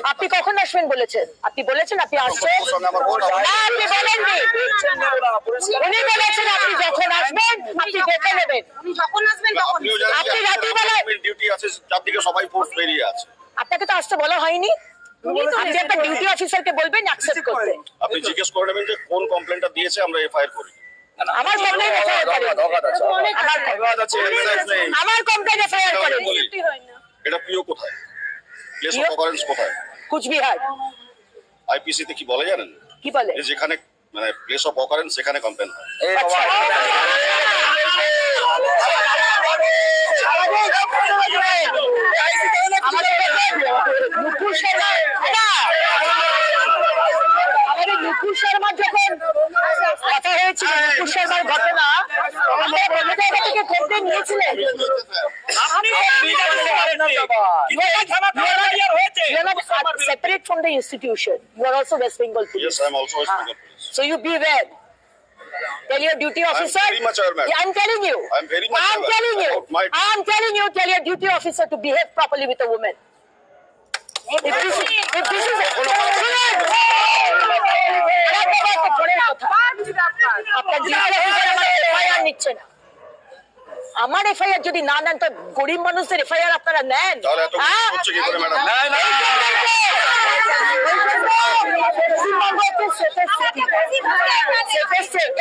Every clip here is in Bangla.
আপনি কখন আসবেন বলেছেন? আপনি বলেছেন আপনি আসছেন? না, আপনি বলেননি। উনি বলেছেন আপনি যখন আসবেন আপনি দেখে নেবেন। আপনি রাত্রিবেলায় ডিউটি আছে, চারদিকে সবাই ফোর্স বেরিয়ে আছে। আপনাকে তো আসতে বলা হয়নি। আপনি একটা ডিউটি অফিসারকে বলবেন অ্যাকসেপ্ট করতে। আপনি জিজ্ঞেস করে নেবেন যে কোন কমপ্লেনটা দিয়েছে, আমরা এফআইআর করি। আমার কমপ্লেন এফআইআর করেন। আমার কমপ্লেন এফআইআর করেন। এটা পিও কোথায়? প্লেস অফ অকারেন্স কোথায়? কুচবিহার। আইপিসি তে কি বলে জানেন? কি বলে? যে যেখানে মানে প্লেস অফ অকারেন্স সেখানে কমপ্লেন হয়। আচ্ছা। নুপুর শর্মা যখন কথা হয়েছিল, নুপুর শর্মার ঘটনা, থেকে কমপ্লেন নিয়েছিলেন। Separate from the institution, you are also West Bengal police. Yes, I am also West Bengal police. So you beware. Tell your duty officer. very much aware, madam. Yeah, I'm telling you. I'm very much I'm aware telling you. about my- I'm telling you. Tell your duty officer to behave properly with a woman. If this is আপনার duty officer আমার FIR নিচ্ছে না। আমার এফআইআর যদি না নেন তো গরিব মানুষদের এফআইআর আপনারা নেন? তাহলে এত হচ্ছে কি করে ম্যাডাম?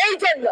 এই জন্য